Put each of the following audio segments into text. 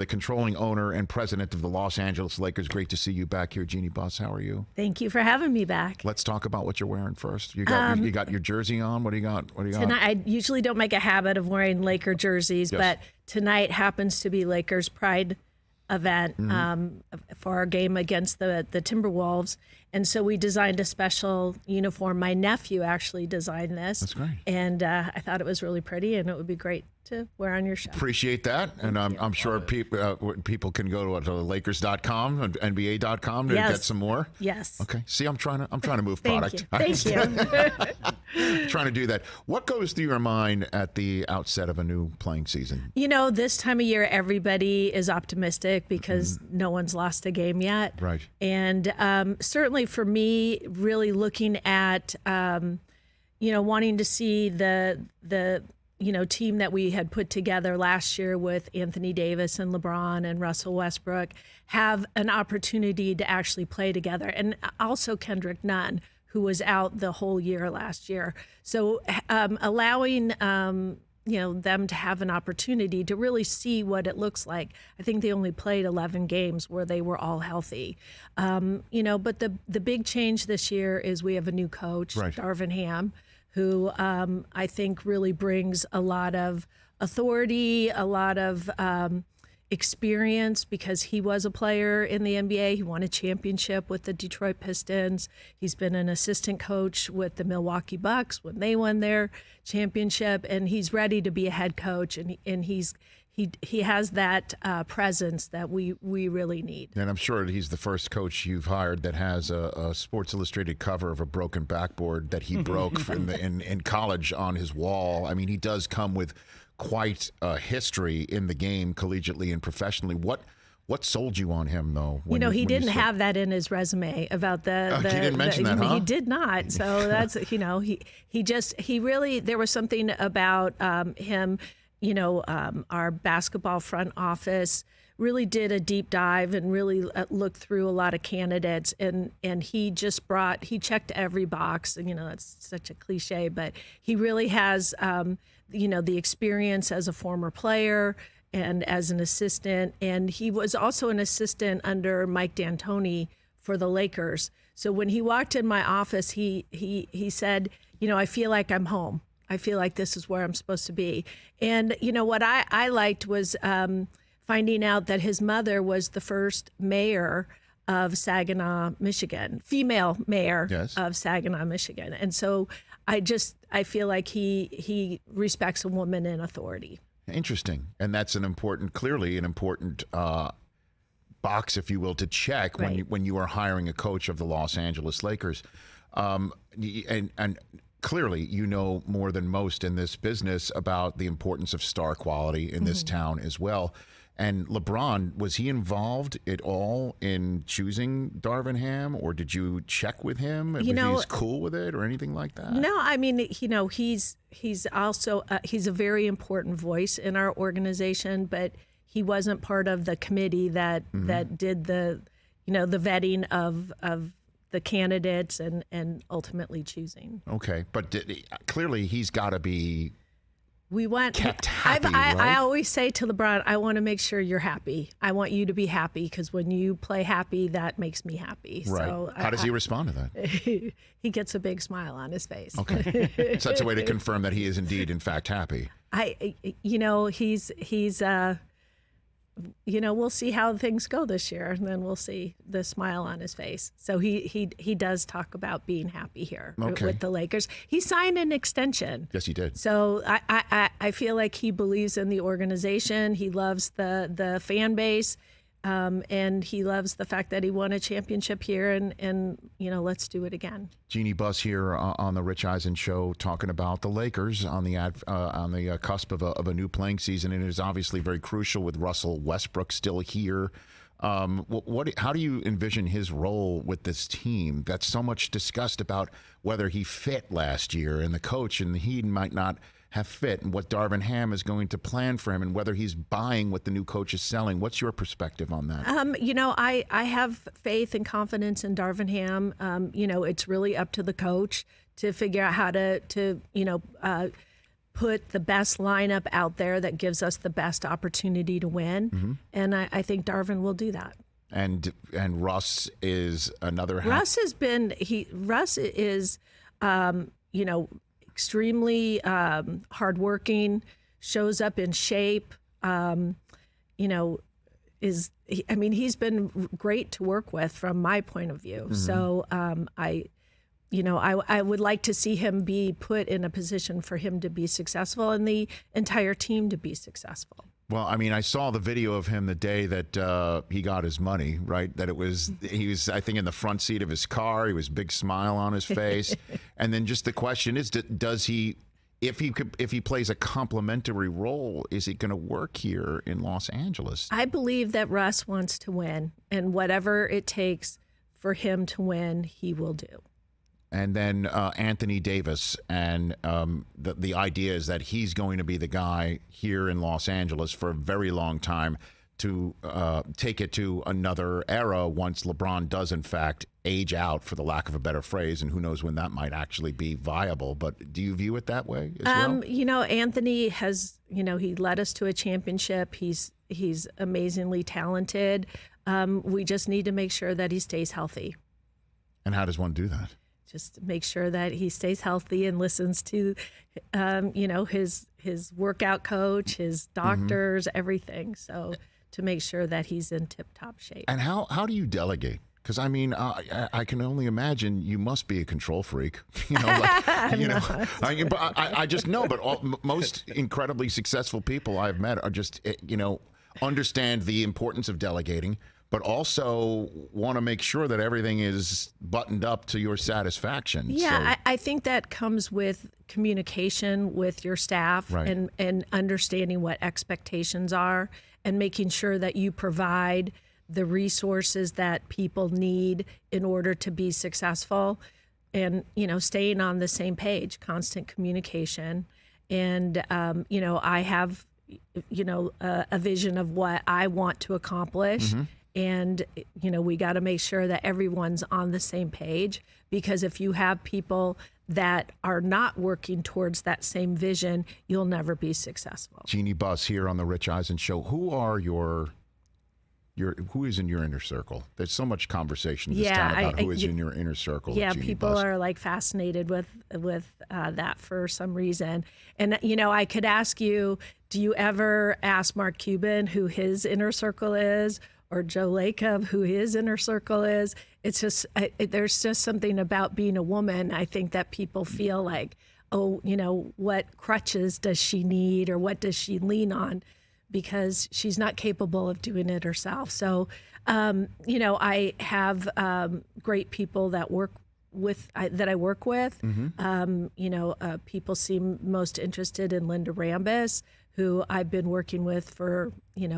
the controlling owner and president of the Los Angeles Lakers. Great to see you back here, Jeanie Buss. How are you? Thank you for having me back. Let's talk about what you're wearing first. You got your jersey on. What do you got? Tonight, I usually don't make a habit of wearing Laker jerseys, but tonight happens to be Lakers Pride event for our game against the Timberwolves. And so we designed a special uniform. My nephew actually designed this. That's great. And I thought it was really pretty, and it would be great to wear on your show. Appreciate that. And I'm sure people can go to Lakers.com and NBA.com to get some more. Yes. Okay. See, I'm trying to move product. Thank you. Trying to do that. What goes through your mind at the outset of a new playing season? This time of year, everybody is optimistic because no one's lost a game yet. Right. And certainly for me, really looking at, wanting to see the team that we had put together last year with Anthony Davis and LeBron and Russell Westbrook have an opportunity to actually play together. And also Kendrick Nunn, who was out the whole year last year. So allowing them to have an opportunity to really see what it looks like. I think they only played 11 games where they were all healthy. But the big change this year is we have a new coach, right. Darvin Ham, who I think really brings a lot of authority, a lot of experience, because he was a player in the NBA. He won a championship with the Detroit Pistons. He's been an assistant coach with the Milwaukee Bucks when they won their championship, and he's ready to be a head coach, and he has that presence that we really need. And I'm sure he's the first coach you've hired that has a Sports Illustrated cover of a broken backboard that he broke in college on his wall. I mean, he does come with quite a history in the game, collegiately and professionally. What sold you on him, though? He didn't have that in his resume about the he didn't mention that, huh? He did not. So that's, he really, there was something about him, our basketball front office really did a deep dive and really looked through a lot of candidates. And he checked every box. And, that's such a cliche, but he really has, the experience as a former player and as an assistant. And he was also an assistant under Mike D'Antoni for the Lakers. So when he walked in my office, he said, I feel like I'm home. I feel like this is where I'm supposed to be. And, what I liked was finding out that his mother was the first mayor of Saginaw, Michigan, female mayor of Saginaw, Michigan. And so I feel like he respects a woman in authority. Interesting. And that's clearly an important box, if you will, to check when you are hiring a coach of the Los Angeles Lakers. And clearly, more than most in this business about the importance of star quality in this town as well. And LeBron, was he involved at all in choosing Darvin Ham, or did you check with him? He's cool with it or anything like that? No, I mean, he's also he's a very important voice in our organization, but he wasn't part of the committee that did the vetting of the candidates and ultimately choosing. Okay, but clearly he's got to be. Kept happy, I always say to LeBron, I want to make sure you're happy. I want you to be happy, because when you play happy, that makes me happy. Right. So how does he respond to that? He gets a big smile on his face. Okay. So that's a way to confirm that he is indeed, in fact, happy. He's we'll see how things go this year, and then we'll see the smile on his face. So he does talk about being happy here with the Lakers. He signed an extension. Yes, he did. So I feel like he believes in the organization. He loves the fan base, and he loves the fact that he won a championship here, and let's do it again. Jeanie Buss here on the Rich Eisen Show, talking about the Lakers on the cusp of a new playing season, and it is obviously very crucial with Russell Westbrook still here. How do you envision his role with this team? That's so much discussed about whether he fit last year, and the coach and he might not have fit, and what Darvin Ham is going to plan for him, and whether he's buying what the new coach is selling. What's your perspective on that? I have faith and confidence in Darvin Ham. It's really up to the coach to figure out how to put the best lineup out there that gives us the best opportunity to win. And I think Darvin will do that. And Russ is another. Russ is, extremely hardworking, shows up in shape. He's been great to work with from my point of view. So I would like to see him be put in a position for him to be successful and the entire team to be successful. Well, I mean, I saw the video of him the day that he got his money, right? That he was, I think, in the front seat of his car. He was a big smile on his face. And then just the question is, does he, if he plays a complementary role, is he going to work here in Los Angeles? I believe that Russ wants to win, and whatever it takes for him to win, he will do. And then Anthony Davis, and the idea is that he's going to be the guy here in Los Angeles for a very long time to take it to another era once LeBron does, in fact, age out, for the lack of a better phrase, and who knows when that might actually be viable. But do you view it that way as well? Anthony has, he led us to a championship. He's amazingly talented. We just need to make sure that he stays healthy. And how does one do that? Just make sure that he stays healthy and listens to, his workout coach, his doctors, everything. So to make sure that he's in tip-top shape. And how do you delegate? Because I mean, I can only imagine you must be a control freak. I just know. But most incredibly successful people I've met are just, understand the importance of delegating, but also want to make sure that everything is buttoned up to your satisfaction. Yeah, I think that comes with communication with your staff, right, and understanding what expectations are and making sure that you provide the resources that people need in order to be successful, and, staying on the same page, constant communication. And, I have, a vision of what I want to accomplish. And, we got to make sure that everyone's on the same page, because if you have people that are not working towards that same vision, you'll never be successful. Jeanie Buss here on the Rich Eisen Show. Who is in your inner circle? There's so much conversation in this town about who is in your inner circle. Yeah, Jeanie people Buss are fascinated with that for some reason. And I could ask you, do you ever ask Mark Cuban who his inner circle is, or Joe Lacob who his inner circle is? It's just there's just something about being a woman. I think that people feel like, oh, what crutches does she need, or what does she lean on? Because she's not capable of doing it herself. So, I have great people that I work with. People seem most interested in Linda Rambis, who I've been working with for,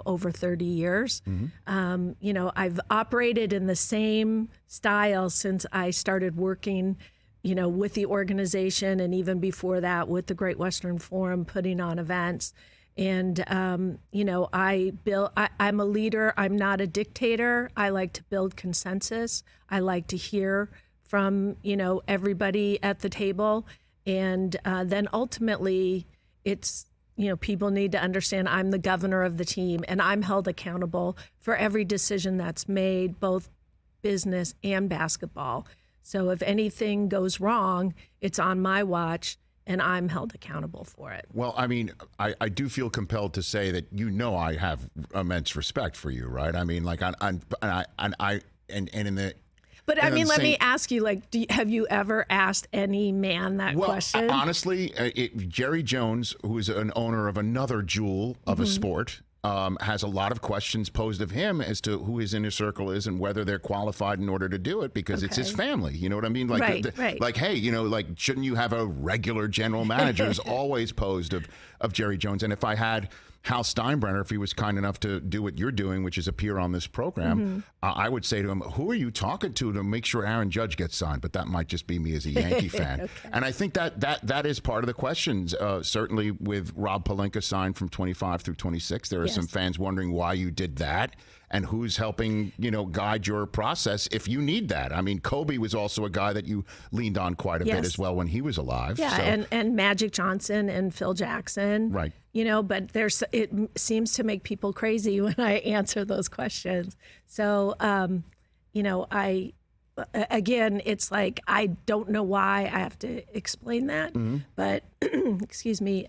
over 30 years. I've operated in the same style since I started working, with the organization, and even before that with the Great Western Forum, putting on events. And, I'm a leader. I'm not a dictator. I like to build consensus. I like to hear from, everybody at the table. And then ultimately it's, people need to understand I'm the governor of the team, and I'm held accountable for every decision that's made, both business and basketball. So if anything goes wrong, it's on my watch, and I'm held accountable for it. Well, I mean, I do feel compelled to say that I have immense respect for you, right? I mean, like, But I mean, let me ask you, have you ever asked any man that question? Well, honestly, Jerry Jones, who is an owner of another jewel of a sport, has a lot of questions posed of him as to who his inner circle is and whether they're qualified in order to do it, because it's his family. You know what I mean? Like, right. Like, hey, shouldn't you have a regular general manager? Is always posed of Jerry Jones. And if I had Hal Steinbrenner, if he was kind enough to do what you're doing, which is appear on this program, I would say to him, who are you talking to make sure Aaron Judge gets signed? But that might just be me as a Yankee fan. Okay. And I think that is part of the questions. Certainly with Rob Pelinka signed from 25 through 26, there are some fans wondering why you did that. and who's helping, guide your process if you need that. I mean, Kobe was also a guy that you leaned on quite a bit as well when he was alive. Yeah, so. and Magic Johnson and Phil Jackson. Right. But it seems to make people crazy when I answer those questions. So, again, it's like, I don't know why I have to explain that, but excuse me.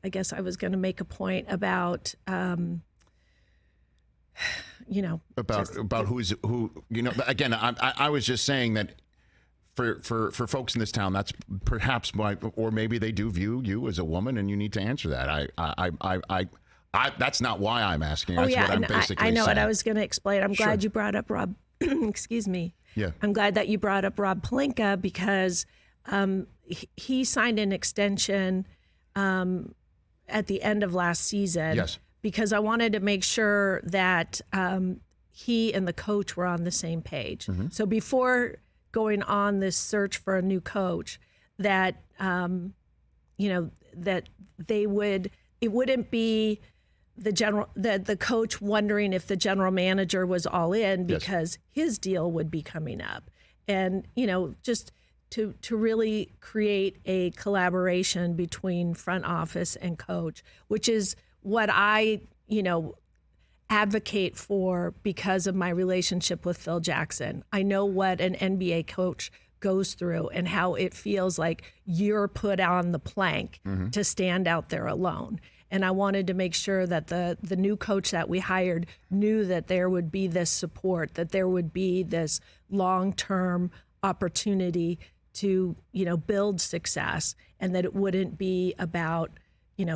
I guess I was going to make a point about, about who. Again, I was just saying that for folks in this town, that's perhaps why, or maybe they do view you as a woman, and you need to answer that. That's not why I'm asking. That's what I'm basically I know saying. what I was going to explain. I'm glad you brought up Rob. Excuse me. Yeah. I'm glad that you brought up Rob Pelinka, because he signed an extension at the end of last season. Yes. Because I wanted to make sure that he and the coach were on the same page. So before going on this search for a new coach, that that it wouldn't be the coach wondering if the general manager was all in, because his deal would be coming up, and just to really create a collaboration between front office and coach, which is what I advocate for because of my relationship with Phil Jackson. I know what an NBA coach goes through and how it feels like you're put on the plank to stand out there alone. And I wanted to make sure that the new coach that we hired knew that there would be this support, that there would be this long-term opportunity to, build success, and that it wouldn't be about,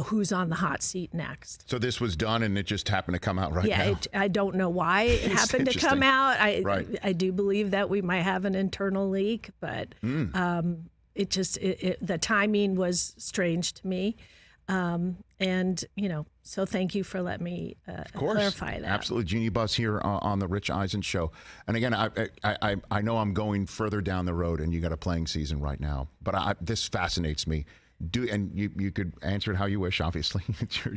who's on the hot seat next. So this was done, and it just happened to come out now. Yeah, I don't know why it happened to come out. I do believe that we might have an internal leak, but the timing was strange to me. So thank you for letting me clarify that. Absolutely. Jeanie Buss here on the Rich Eisen Show. And again, I know I'm going further down the road, and you got a playing season right now, but this fascinates me. And you could answer it how you wish, obviously.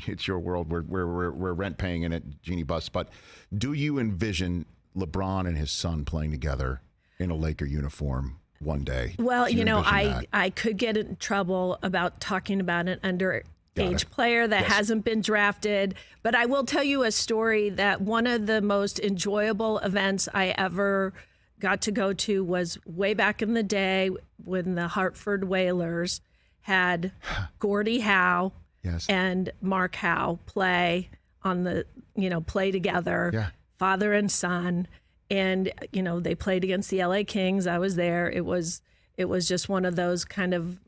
It's your world. We're rent paying in it, Jeanie Buss. But do you envision LeBron and his son playing together in a Laker uniform one day? Well, I could get in trouble about talking about an underage player that hasn't been drafted. But I will tell you a story that one of the most enjoyable events I ever got to go to was way back in the day when the Hartford Whalers had Gordie Howe and Mark Howe play together, father and son. And, they played against the LA Kings. I was there. It was just one of those kind of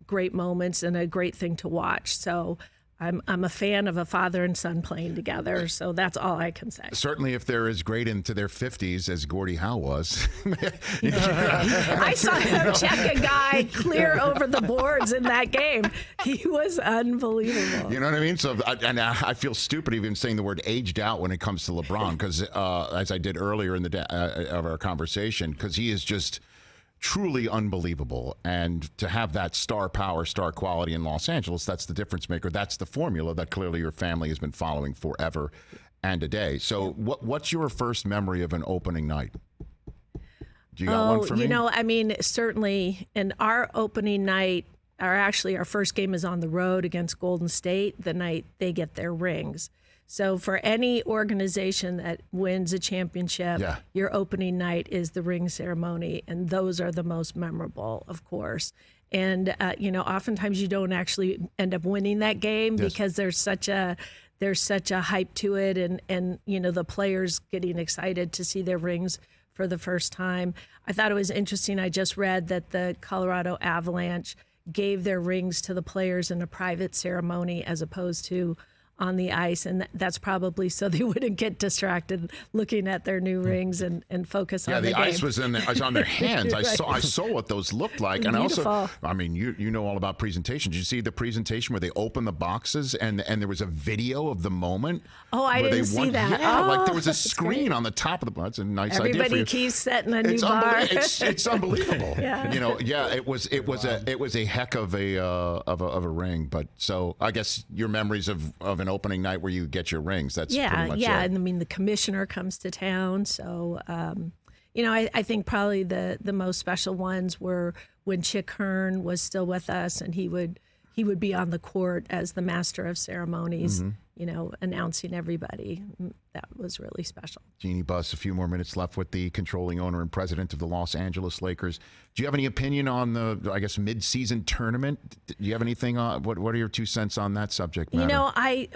great moments and a great thing to watch. So I'm a fan of a father and son playing together. So that's all I can say. Certainly, if they're as great into their 50s as Gordie Howe was. I saw him check a guy clear over the boards in that game. He was unbelievable. You know what I mean? So, I feel stupid even saying the word aged out when it comes to LeBron, because as I did earlier in the of our conversation, because he is just truly unbelievable. And to have that star power, star quality in Los Angeles, that's the difference maker. That's the formula that clearly your family has been following forever and a day. So what's your first memory of an opening night? Do you got one for me? Certainly. And our opening night, our first game is on the road against Golden State the night they get their rings. So for any organization that wins a championship, your opening night is the ring ceremony, and those are the most memorable, of course. And oftentimes you don't actually end up winning that game because there's such a hype to it, and the players getting excited to see their rings for the first time. I thought it was interesting. I just read that the Colorado Avalanche gave their rings to the players in a private ceremony as opposed to on the ice, and that's probably so they wouldn't get distracted looking at their new rings and focus on the game. Yeah, the ice was on their hands. Right. I saw what those looked like, and Beautiful. also, you know all about presentations. Did you see the presentation where they opened the boxes and there was a video of the moment? Oh, I didn't see that. Yeah, like there was a screen on the top of the. That's a nice idea. Everybody keeps setting a new bar. It's unbelievable. Yeah. It was a heck of a ring. But so I guess your memories of an opening night where you get your rings. That's yeah, pretty much yeah. it. And I mean, the commissioner comes to town, so I think probably the most special ones were when Chick Hearn was still with us, and he would be on the court as the master of ceremonies, announcing everybody. That was really special. Jeanie Buss, a few more minutes left with the controlling owner and president of the Los Angeles Lakers. Do you have any opinion on the, I guess, mid-season tournament? Do you have anything on, what are your 2 cents on that subject matter?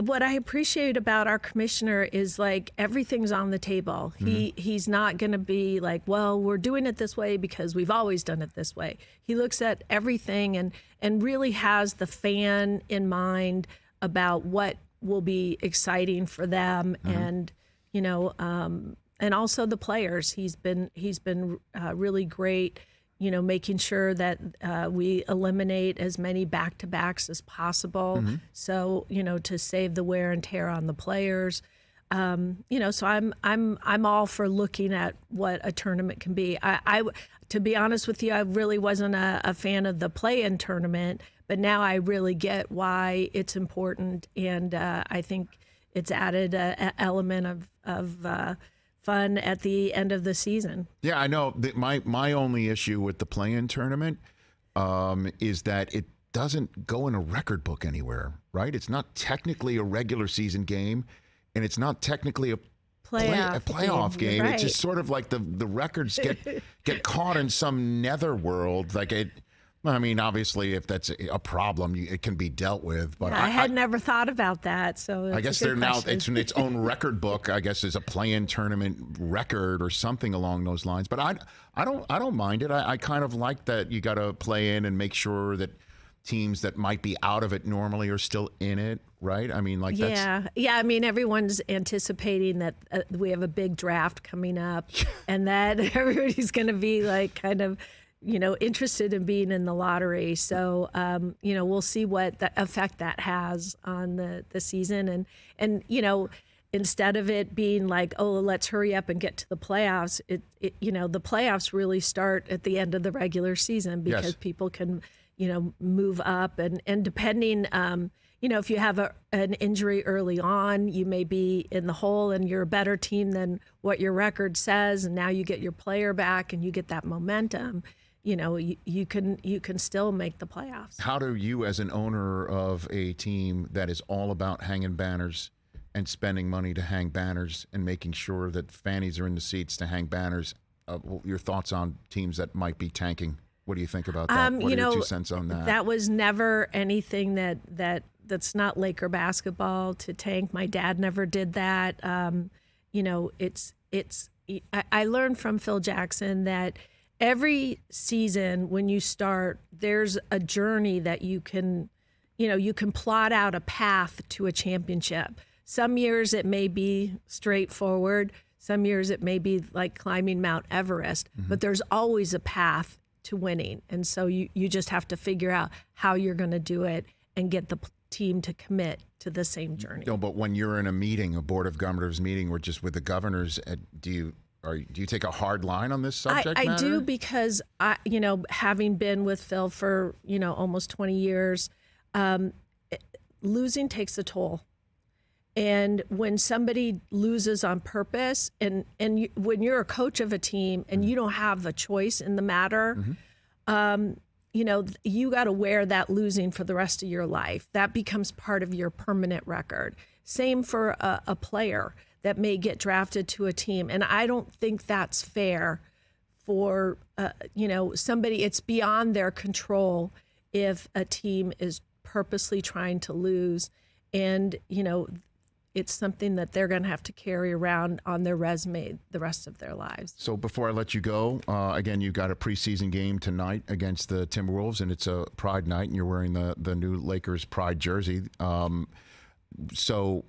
What I appreciate about our commissioner is like everything's on the table. He's not going to be like, well, we're doing it this way because we've always done it this way. He looks at everything and really has the fan in mind about what will be exciting for them, and and also the players. He's been really great, making sure that we eliminate as many back-to-backs as possible. So to save the wear and tear on the players. So I'm all for looking at what a tournament can be. I to be honest with you, I really wasn't a fan of the play-in tournament, but now I really get why it's important, and I think it's added an element of fun at the end of the season. Yeah, I know. My only issue with the play-in tournament is that it doesn't go in a record book anywhere, right? It's not technically a regular season game, and it's not technically a playoff game. Right. It's just sort of like the records get caught in some netherworld. Like it. I mean, obviously, if that's a problem, it can be dealt with. But I had never thought about that. So I guess they're now it's in its own record book. I guess is a play-in tournament record or something along those lines. But I don't mind it. I kind of like that you got to play in and make sure that teams that might be out of it normally are still in it, right? I mean, like yeah. I mean, everyone's anticipating that we have a big draft coming up, and that everybody's going to be like kind of, interested in being in the lottery. So, we'll see what the effect that has on the season, and instead of it being like, oh, let's hurry up and get to the playoffs, the playoffs really start at the end of the regular season because people can move up, and depending, if you have an injury early on, you may be in the hole and you're a better team than what your record says, and now you get your player back and you get that momentum. You can still make the playoffs. How do you, as an owner of a team that is all about hanging banners and spending money to hang banners and making sure that fannies are in the seats to hang banners, your thoughts on teams that might be tanking? What do you think about that? What are your 2 cents on that? That was never anything that's not Laker basketball to tank. My dad never did that. I learned from Phil Jackson that every season when you start, there's a journey that you can plot out a path to a championship. Some years it may be straightforward. Some years it may be like climbing Mount Everest, but there's always a path to winning. And so you just have to figure out how you're going to do it and get the team to commit to the same journey. No, but when you're in a meeting, a board of governors meeting, or just with the governors, do you take a hard line on this subject matter? I do, because having been with Phil for almost 20 years, losing takes a toll. And when somebody loses on purpose, and when you're a coach of a team and you don't have a choice in the matter, you got to wear that losing for the rest of your life. That becomes part of your permanent record. Same for a player that may get drafted to a team. And I don't think that's fair for, somebody. It's beyond their control if a team is purposely trying to lose. And, it's something that they're going to have to carry around on their resume the rest of their lives. So before I let you go, again, you've got a preseason game tonight against the Timberwolves, and it's a Pride night, and you're wearing the new Lakers Pride jersey. So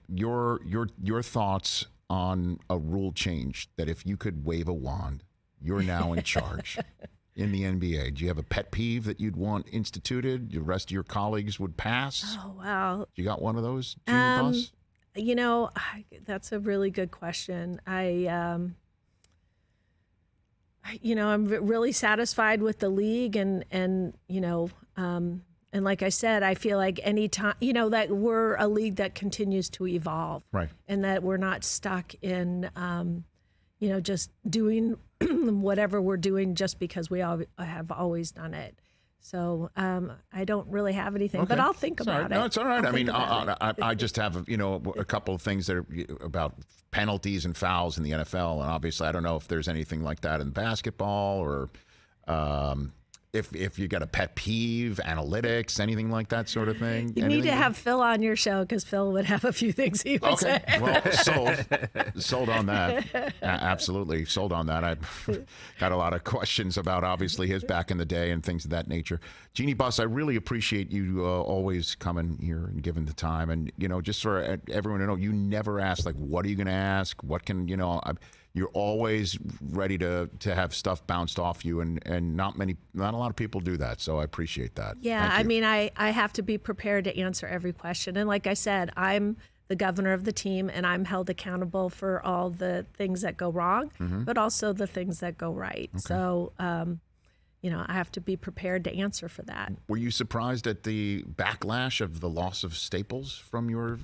your thoughts on a rule change that if you could wave a wand, you're now in charge in the NBA. Do you have a pet peeve that you'd want instituted, the rest of your colleagues would pass? Oh, wow. You got one of those, Jeanie Buss? That's a really good question. I'm really satisfied with the league and And like I said, I feel like any time, that we're a league that continues to evolve. Right. And that we're not stuck in, just doing whatever we're doing just because we all have always done it. So I don't really have anything, but I'll think about it. No, it's all right. I just have, a couple of things that are about penalties and fouls in the NFL. And obviously, I don't know if there's anything like that in basketball or if you got a pet peeve, analytics, anything like that sort of thing. You need to have Phil on your show because Phil would have a few things he would say. Well, sold on that. Absolutely sold on that. I've got a lot of questions about obviously his back in the day and things of that nature. Jeanie Buss, I really appreciate you always coming here and giving the time. And, just for everyone to know, you never ask, like, what are you going to ask? What can, you're always ready to have stuff bounced off you, and not a lot of people do that. So I appreciate that. Yeah, I have to be prepared to answer every question. And like I said, I'm the governor of the team, and I'm held accountable for all the things that go wrong, but also the things that go right. Okay. So, I have to be prepared to answer for that. Were you surprised at the backlash of the loss of Staples from your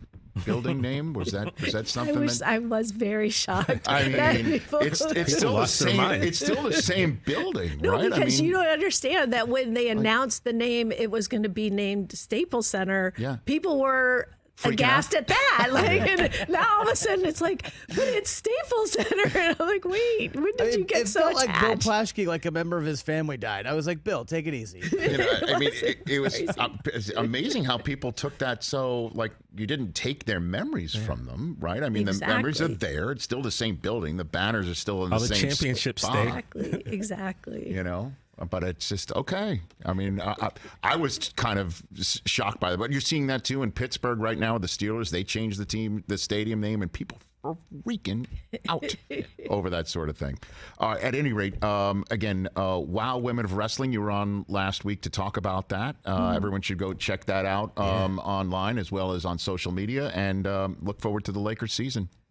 building name? Was that something? I was very shocked. I mean, it's still the same. It's still the same building, no, right? because you don't understand that when they announced the name, it was going to be named Staples Center. Yeah. People were aghast at that. And now all of a sudden it's like, but it's Staples Center. And I'm like, wait, when did you get so attached? It felt like Bill Plaschke, like a member of his family died. I was like, Bill, take it easy. It was amazing how people took that so, like, you didn't take their memories from them, right? I mean, the memories are there. It's still the same building. The banners are still in the same championship spot. Exactly. But it's just okay. I mean, I was kind of shocked by that. But you're seeing that too in Pittsburgh right now. The Steelers, they changed the stadium name, and people are freaking out over that sort of thing. At any rate, again, Wow Women of Wrestling, you were on last week to talk about that. Everyone should go check that out online as well as on social media, and look forward to the Lakers season.